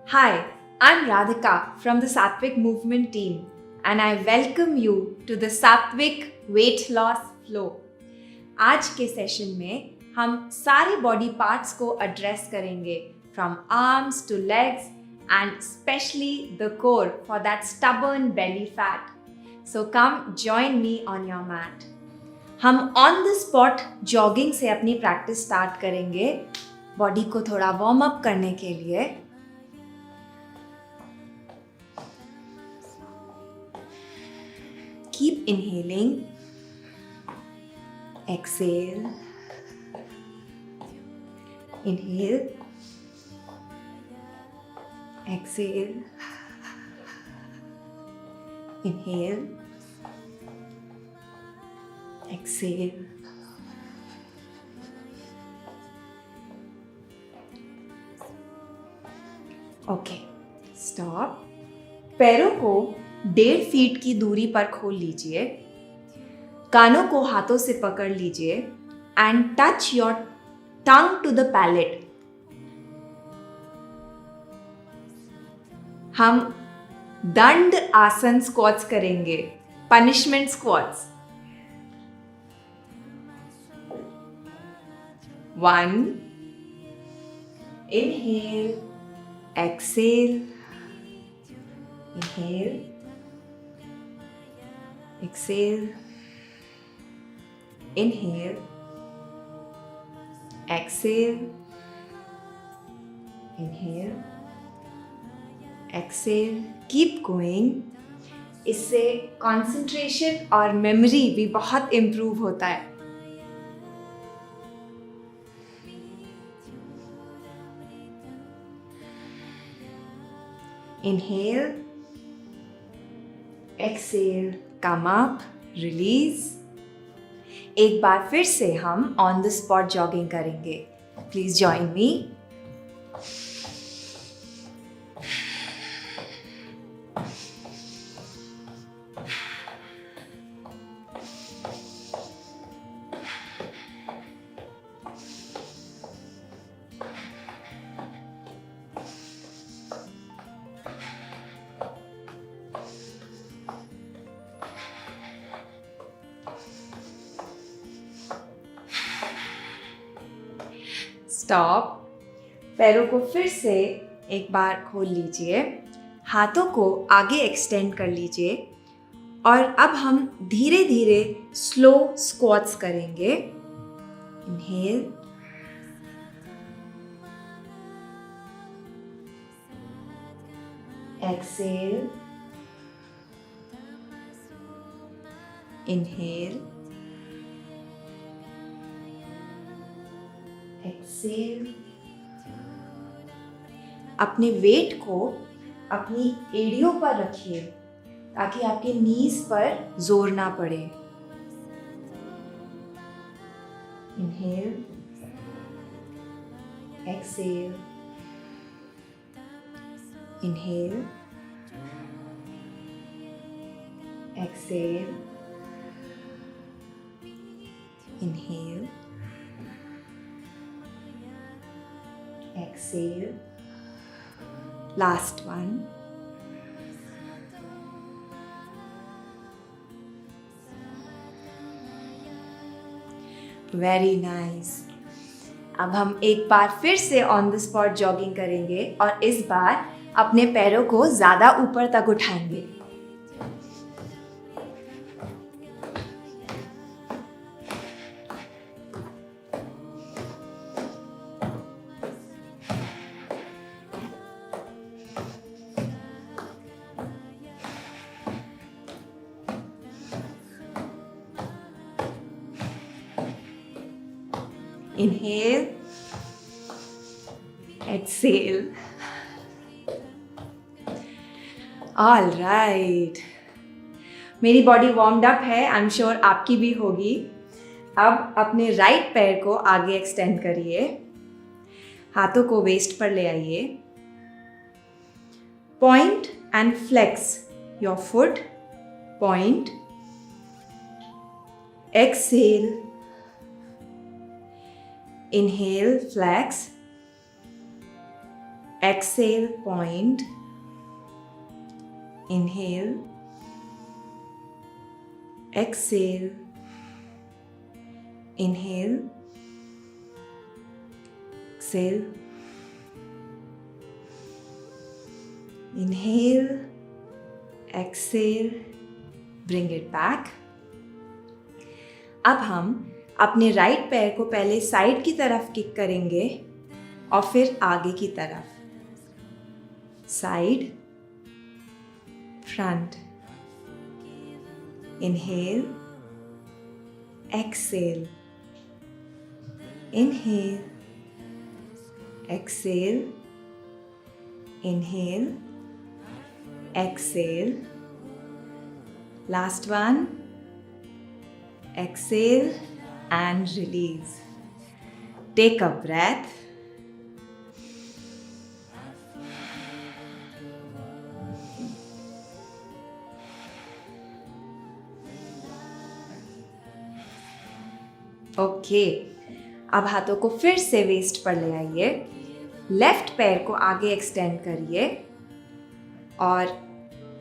Hi, I'm Radhika from the Sattvic Movement team, and I welcome you to the Sattvic Weight Loss Flow. आज के session में हम सारे body parts को address करेंगे from arms two legs and especially the core for that stubborn belly fat. So come join me on your mat. हम on the spot jogging से अपनी प्रैक्टिस स्टार्ट करेंगे बॉडी को थोड़ा वार्म अप करने के लिए. Keep inhaling, exhale, inhale, exhale, inhale, exhale. Okay, stop. पैरों को 1.5 फीट की दूरी पर खोल लीजिए. कानों को हाथों से पकड़ लीजिए and touch your tongue to the palate. हम दंड आसन स्क्वाट्स करेंगे, punishment squats. 1, inhale, exhale, inhale, exhale, inhale, exhale, inhale, exhale. Keep going. इससे कंसंट्रेशन और मेमोरी भी बहुत इम्प्रूव होता है. Inhale, exhale, come up, release. एक बार फिर से हम ऑन द स्पॉट जॉगिंग करेंगे. Please join me. स्टॉप. पैरों को फिर से एक बार खोल लीजिए. हाथों को आगे एक्सटेंड कर लीजिए और अब हम धीरे धीरे स्लो स्क्वाट्स करेंगे. Inhale, exhale, inhale, exhale. अपने वेट को अपनी एड़ियों पर रखिए ताकि आपके नीज पर जोर ना पड़े. Inhale, exhale, inhale, exhale, inhale, exhale. Last one. Very nice. अब हम एक बार फिर से ऑन द स्पॉट जॉगिंग करेंगे और इस बार अपने पैरों को ज़्यादा ऊपर तक उठाएंगे. Inhale, exhale. All right. मेरी बॉडी वार्म्ड अप है. आई एम श्योर आपकी भी होगी. अब अपने राइट पैर को आगे एक्सटेंड करिए. हाथों को वेस्ट पर ले आइए. Point and flex your foot. Point, exhale, inhale, flex, exhale, point, inhale, exhale, inhale, exhale, inhale, exhale, bring it back. अब हम अपने राइट पैर को पहले साइड की तरफ किक करेंगे और फिर आगे की तरफ. Side, front, inhale, exhale, inhale, exhale, inhale, exhale. Last one, exhale and release. Take a breath. Okay, अब हाथों को फिर से वेस्ट पर ले आइए. लेफ्ट पैर को आगे एक्सटेंड करिए और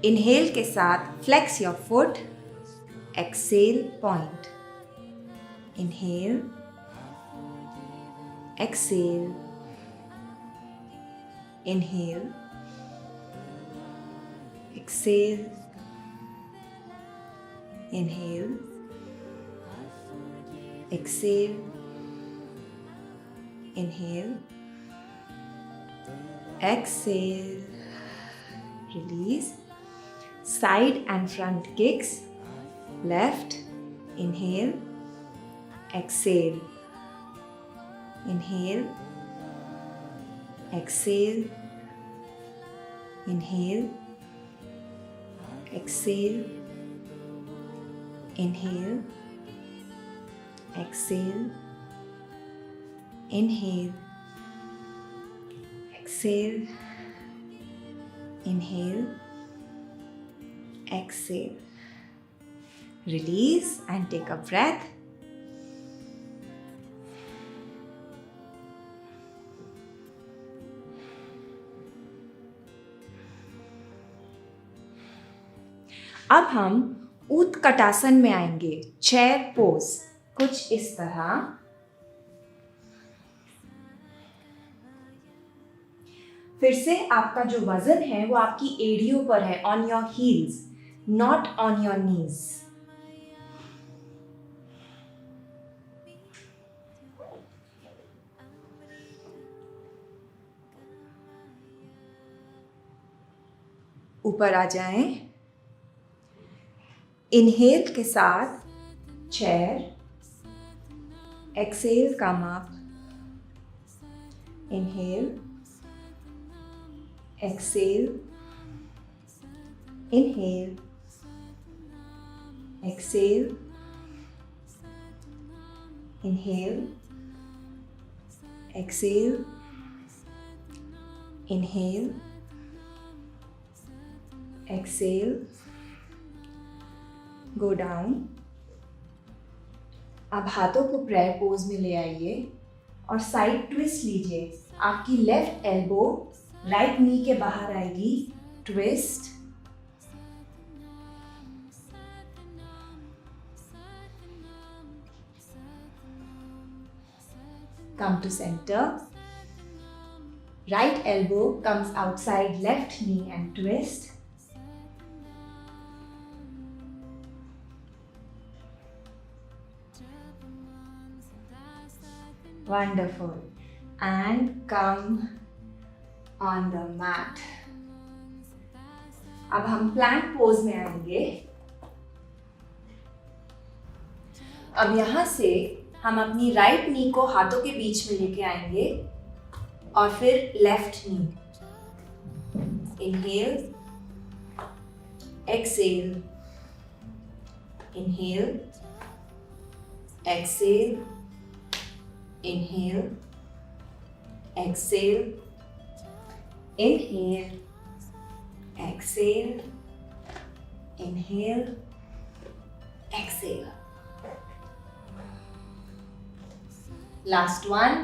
इनहेल के साथ flex your foot. Exhale, point. Inhale, exhale, inhale, exhale, inhale, exhale, inhale, exhale, release. Side and front kicks. Left, inhale, exhale, inhale, exhale, inhale, exhale, inhale, exhale, inhale, exhale, inhale, exhale. Release and take a breath. अब हम उत्कटासन में आएंगे. Chair pose कुछ इस तरह. फिर से आपका जो वजन है वो आपकी एड़ियों पर है, on your heels, not on your knees. ऊपर आ जाएं. इनहेल के साथ चेयर, एक्सेल का माप. Inhale, exhale, inhale, exhale, inhale, exhale, inhale, exhale. Go down. अब हाथों को प्रेयर पोज में ले आइए और साइड ट्विस्ट लीजिए. आपकी लेफ्ट एल्बो राइट नी के बाहर आएगी. Twist, come to center. Right elbow comes outside left knee and twist. Wonderful. And come on the mat. अब हम प्लैंक पोज में आएंगे. अब यहां से हम अपनी राइट नी को हाथों के बीच में लेके आएंगे और फिर left knee. Inhale, exhale, inhale, exhale, inhale, exhale, inhale, exhale, inhale, exhale. Last one.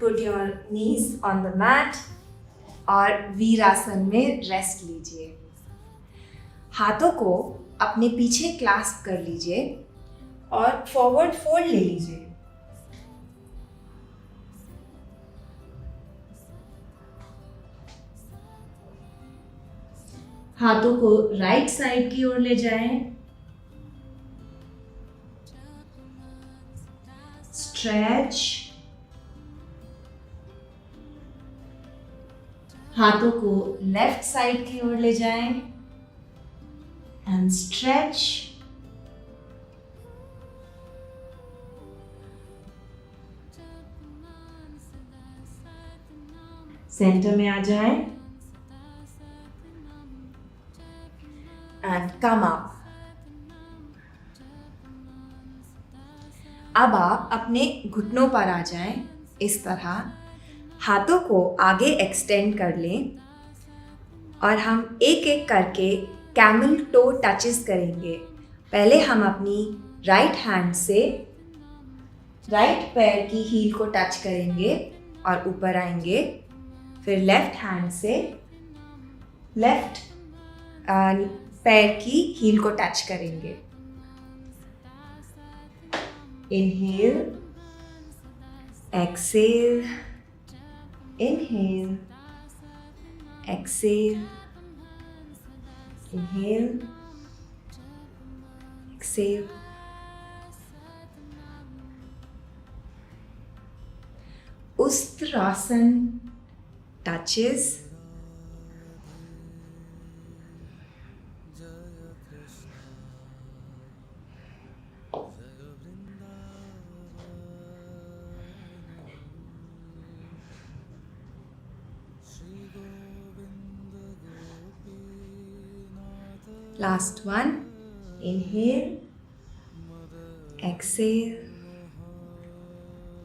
Put your knees on the mat और वीरासन में रेस्ट लीजिए। हाथों को अपने पीछे क्लास्प कर लीजिए और फॉरवर्ड फोल्ड ले लीजिए। हाथों को राइट साइड की ओर ले जाएं। स्ट्रेच। हाथों को लेफ्ट साइड की ओर ले जाएं एंड स्ट्रेच। सेंटर में आ जाएं एंड कम अप। अब आप अपने घुटनों पर आ जाएं। इस तरह हाथों को आगे एक्सटेंड कर लें और हम एक एक करके कैमल टो टचेस करेंगे। पहले हम अपनी राइट हैंड से राइट पैर की हील को टच करेंगे और ऊपर आएंगे। फिर लेफ्ट हैंड से लेफ्ट पैर की हील को टच करेंगे। Inhale, exhale, inhale, exhale, inhale, exhale. Ustrasana touches. Last one. Inhale, exhale,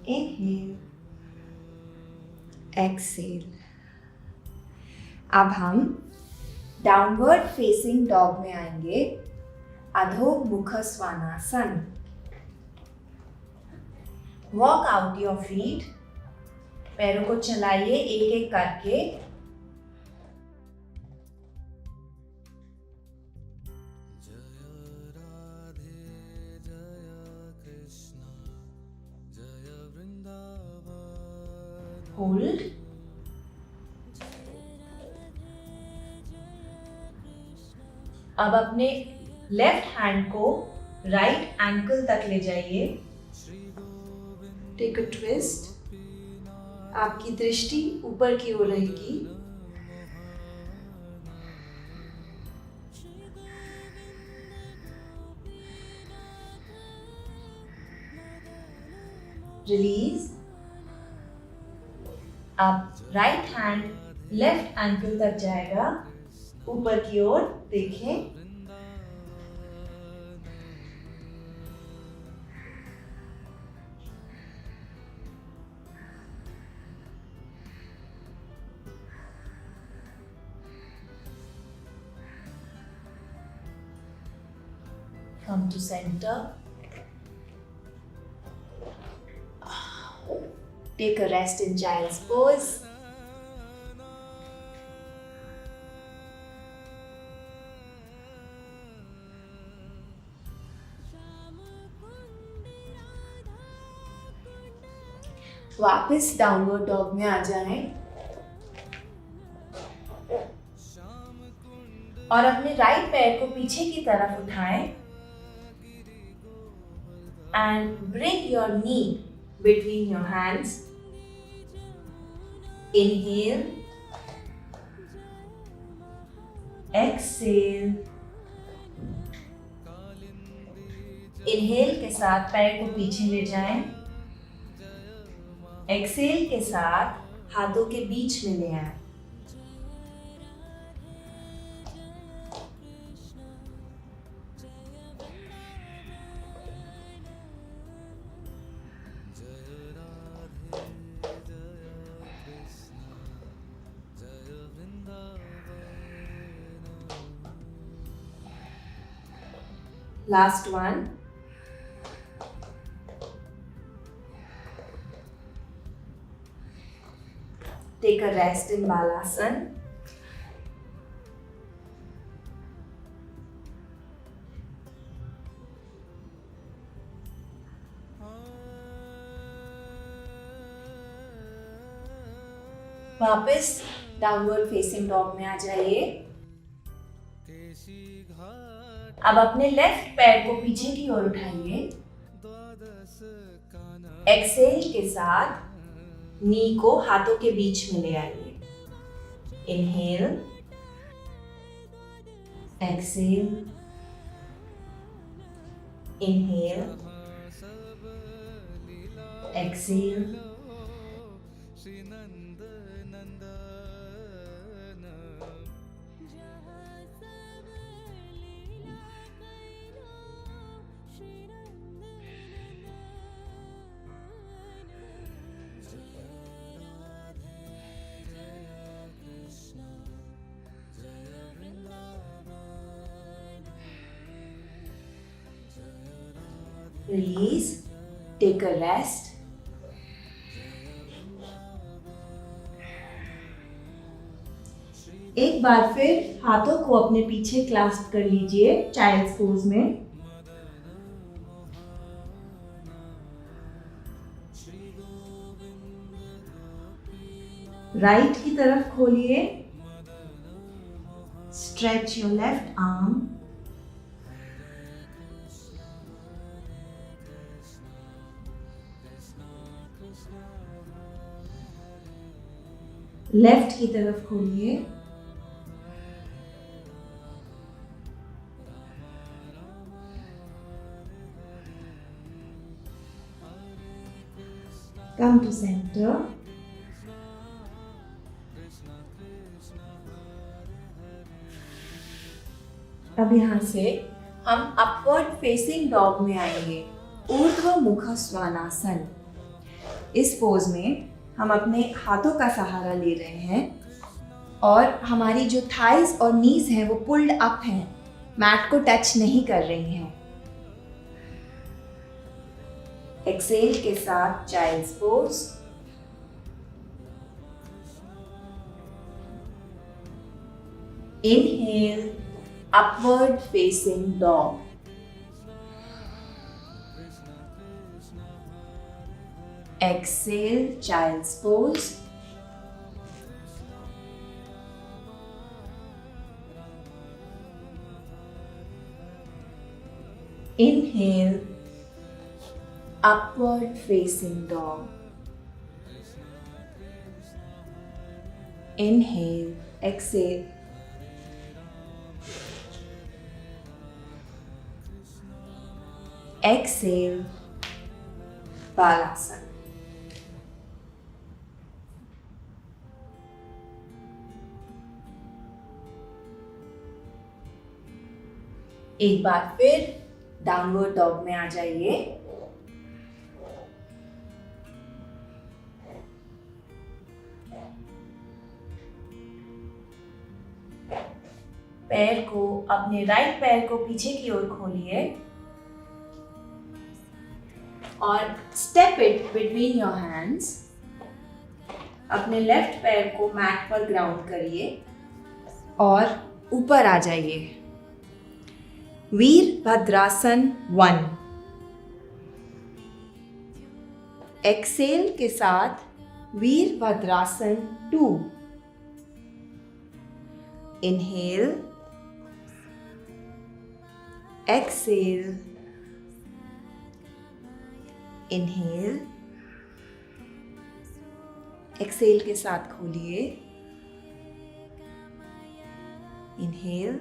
inhale, exhale. अब हम डाउनवर्ड फेसिंग डॉग में आएंगे। अधो मुख स्वानासन। Walk out your feet. पैरों को चलाइए एक एक करके। होल्ड। अब अपने लेफ्ट हैंड को राइट एंकल तक ले जाइए। Take a twist. आपकी दृष्टि ऊपर की ओर रहेगी। रिलीज। अब राइट हैंड लेफ्ट एंकल तक जाएगा। ऊपर की ओर देखें। Come to center. Take a rest in child's pose. वापस डाउनवर्ड डॉग में आ जाएं और अपने राइट पैर को पीछे की तरफ उठाएं and bring your knee between your hands. Inhale, exhale. Inhale के साथ पैर को पीछे ले जाएं। एक्सेल के साथ हाथों के बीच में ले आएं। Last one. take a rest in Balasana. वापस डाउनवर्ड फेसिंग डॉग में आ जाइए। अब अपने लेफ्ट पैर को पीछे की ओर उठाइए। एक्सेल के साथ नी को हाथों के बीच में ले आइए। Inhale, exhale, inhale, exhale, release, take a rest. एक बार फिर हाथों को अपने पीछे क्लास्प कर लीजिए चाइल्ड्स पोज में। राइट की तरफ खोलिए। Stretch your left arm. Left की तरफ खोलिए। Come to center. अब यहाँ से हम अपवर्ड फेसिंग डॉग में आएंगे, ऊर्ध्व मुख स्वानासन। इस पोज में हम अपने हाथों का सहारा ले रहे हैं और हमारी जो थाइज और नीज हैं वो पुल्ड अप हैं, मैट को टच नहीं कर रही हैं। एक्सेल के साथ child's pose. Inhale, upward facing dog. Exhale, child's pose. Inhale, upward facing dog. Inhale, exhale. Exhale, Balasana. एक बार फिर डाउनवर्ड डॉग में आ जाइए। पैर को, अपने राइट पैर को पीछे की ओर खोलिए और step it between your hands. अपने लेफ्ट पैर को मैट पर ग्राउंड करिए और ऊपर आ जाइए। वीरभद्रासन 1। एक्सेल के साथ वीरभद्रासन 2। इनहेल, एक्सेल, इनहेल, एक्सेल के साथ खोलिए। इनहेल,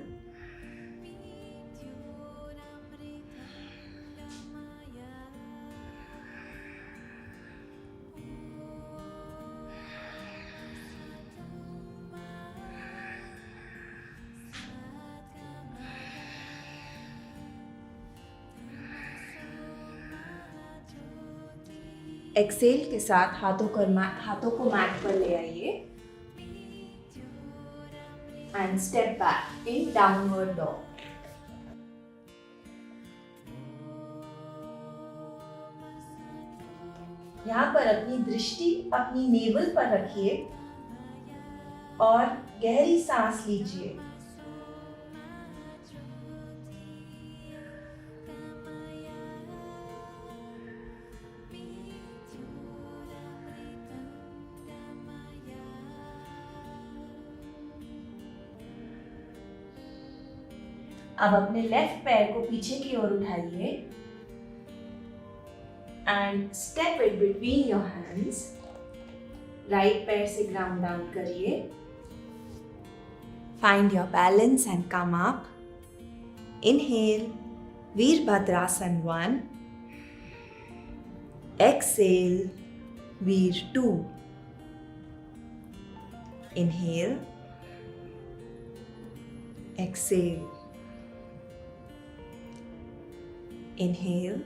एक्सेल के साथ हाथों को मैट पर ले आइए and step back in downward dog. यहाँ पर अपनी दृष्टि अपनी नेवल पर रखिए और गहरी सांस लीजिए। अब अपने लेफ्ट पैर को पीछे की ओर उठाइए and step it between your hands. Right पैर से ग्राउंड डाउन करिए। Find your balance and come up. Inhale वीरभद्रासन 1। एक्सेल वीर 2। इनहेल, exhale, inhale,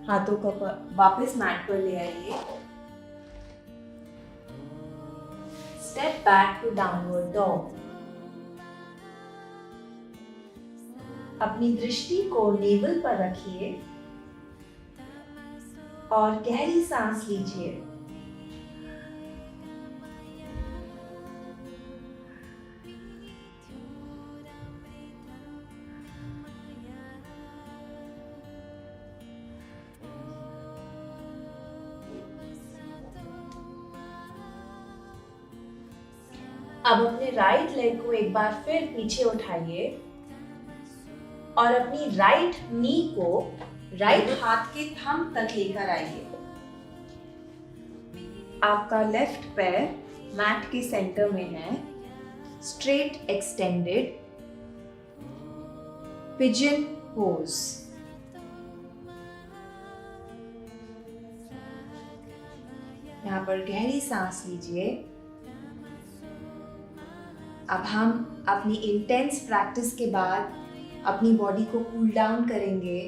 हाथों को वापस मैट पर ले आइए। Step back to downward dog. अपनी दृष्टि को नेवल पर रखिए और गहरी सांस लीजिए। अब अपने राइट लेग को एक बार फिर पीछे उठाइए और अपनी राइट नी को राइट हाथ के थंब तक लेकर आइए। आपका लेफ्ट पैर मैट के सेंटर में है। Straight extended pigeon pose. यहाँ पर गहरी सांस लीजिए। अब हम अपनी इंटेंस प्रैक्टिस के बाद अपनी बॉडी को कूल डाउन करेंगे।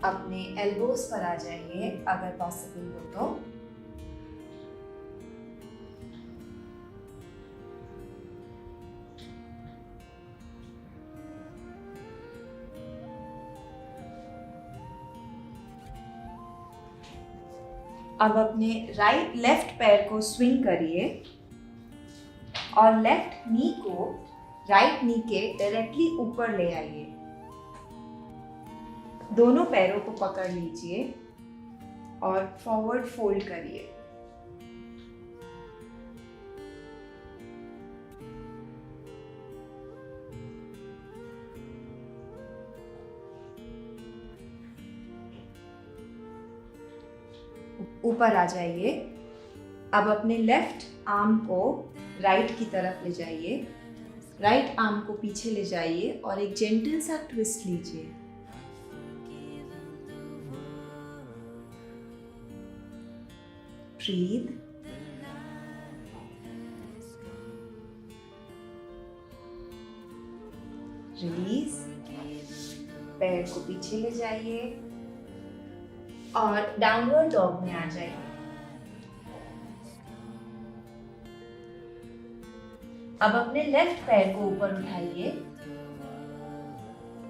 अपने एल्बोज पर आ जाइए अगर पॉसिबल हो तो। अब अपने लेफ्ट पैर को स्विंग करिए और लेफ्ट नी को राइट नी के डायरेक्टली ऊपर ले आइए। दोनों पैरों को पकड़ लीजिए और फॉरवर्ड फोल्ड करिए। ऊपर आ जाइए। अब अपने लेफ्ट आर्म को राइट की तरफ ले जाइए। राइट आर्म को पीछे ले जाइए और एक जेंटल सा ट्विस्ट लीजिए। ब्रीथ। रिलीज। पैर को पीछे ले जाइए और डाउनवर्ड डॉग में आ जाइए। अब अपने लेफ्ट पैर को ऊपर उठाइए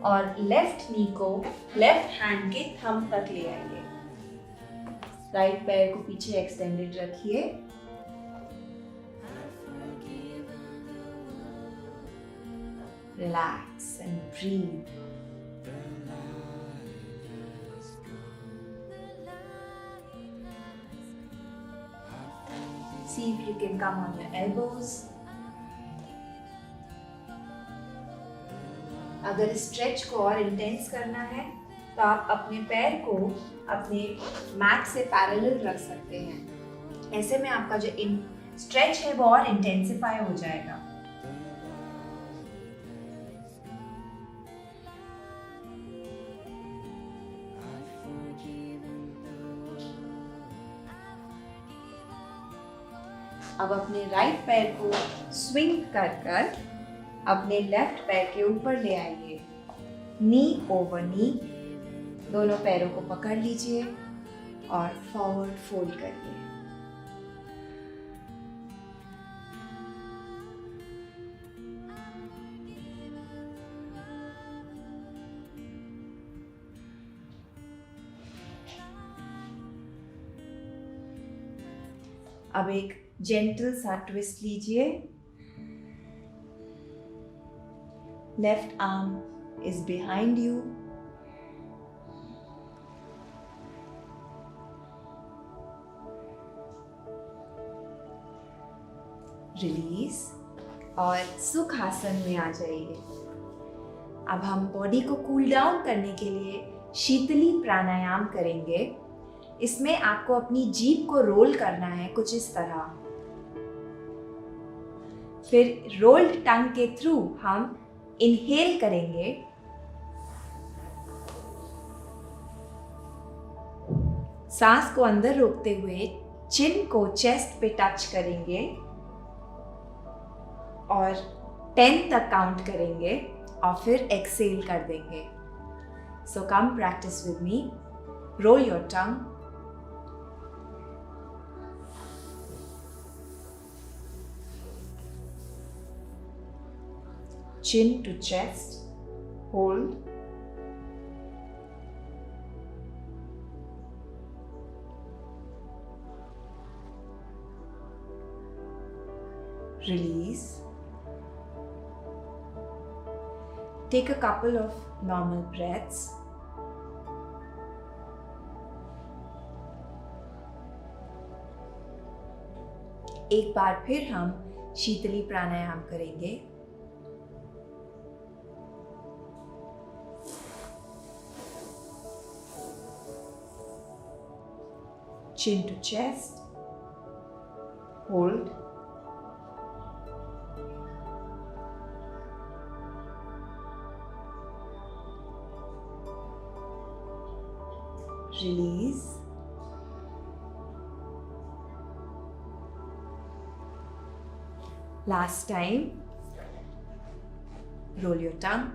और लेफ्ट नी को लेफ्ट हैंड के थंब तक ले आइए। राइट पैर को पीछे एक्सटेंडेड रखिए। Relax and breathe. See if you can come on your elbows. अगर स्ट्रेच को और इंटेंस करना है तो आप अपने पैर को अपने मैट से पैरेलल रख सकते हैं। ऐसे में आपका जो स्ट्रेच है वो और इंटेंसिफाई हो जाएगा। अब अपने राइट पैर को स्विंग कर कर अपने लेफ्ट पैर के ऊपर ले आइए। नी ओवर नी, दोनों पैरों को पकड़ लीजिए और फॉरवर्ड फोल्ड करिए। अब एक जेंटल सा ट्विस्ट लीजिए। Left arm is behind you. Release और सुखासन में आ जाइए। अब हम बॉडी को कूल डाउन करने के लिए शीतली प्राणायाम करेंगे। इसमें आपको अपनी जीभ को रोल करना है कुछ इस तरह। फिर रोल्ड टंग के थ्रू हम इनहेल करेंगे। सांस को अंदर रोकते हुए चिन को चेस्ट पे टच करेंगे और 10 तक काउंट करेंगे और फिर एक्सेल कर देंगे। So come practice with me. Roll your tongue. Chin to chest, hold. Release. Take a couple of normal breaths. एक बार फिर हम शीतली प्राणायाम करेंगे। Chin to chest, hold. Release. Last time. Roll your tongue.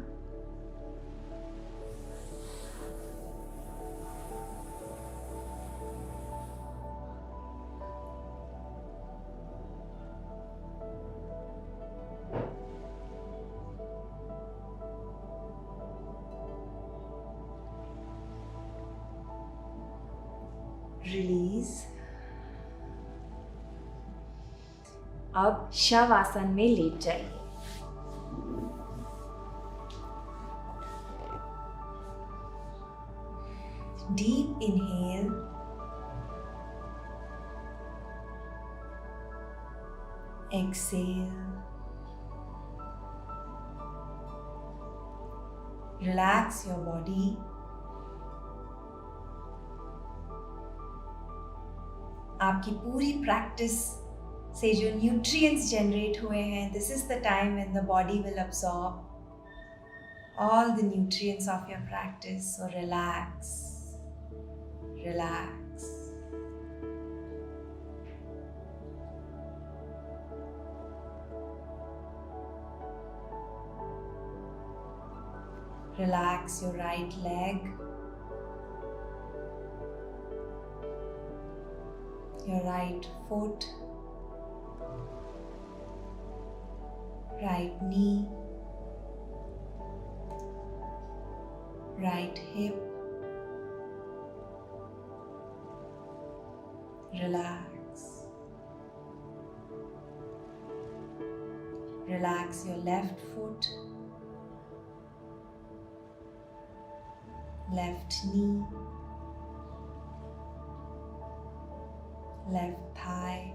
Release. अब शव आसन में लेट जाइए। Deep inhale, exhale. Relax your body. आपकी पूरी प्रैक्टिस से जो न्यूट्रिएंट्स जनरेट हुए हैं, this is the time when the body will absorb all the nutrients of your practice. So relax, relax. Relax your right leg, your right foot, right knee, right hip. Relax. Relax your left foot, left knee, left thigh,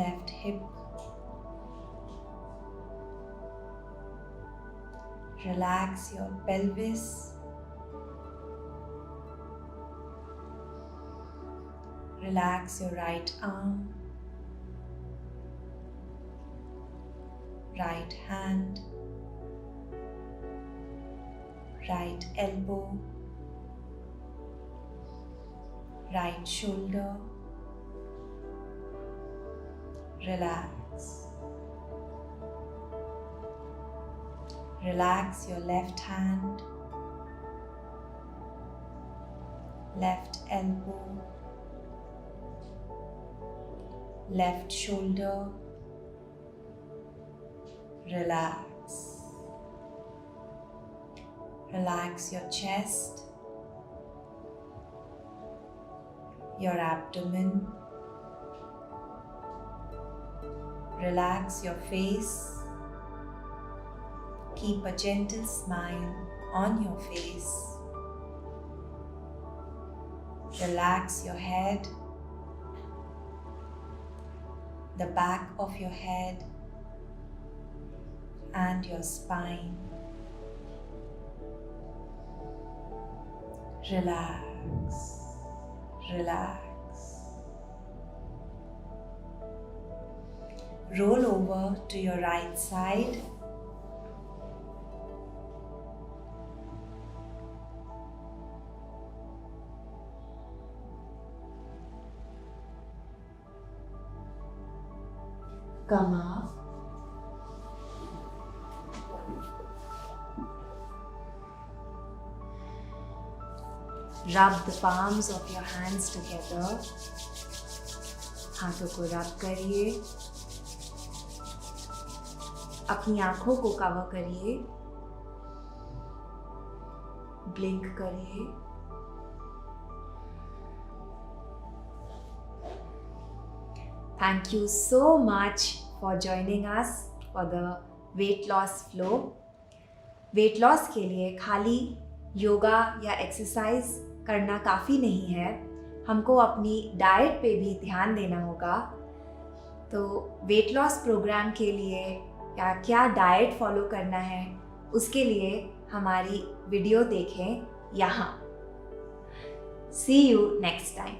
left hip. Relax your pelvis, relax your right arm, right hand, right elbow, right shoulder, relax. Relax your left hand, left elbow, left shoulder, relax. Relax your chest, your abdomen, relax your face. Keep a gentle smile on your face. Relax your head, the back of your head, and your spine. Relax, relax. Roll over to your right side. Come up. Rub the palms of your hands together. हाथों को रब करिए. अपनी आंखों को cover करिए. Blink करिए. Thank you so much for joining us for the weight loss flow. Weight loss के लिए खाली योगा या एक्सरसाइज करना काफ़ी नहीं है, हमको अपनी डाइट पे भी ध्यान देना होगा. तो वेट लॉस प्रोग्राम के लिए या क्या डाइट फॉलो करना है उसके लिए हमारी वीडियो देखें यहाँ. See you next time.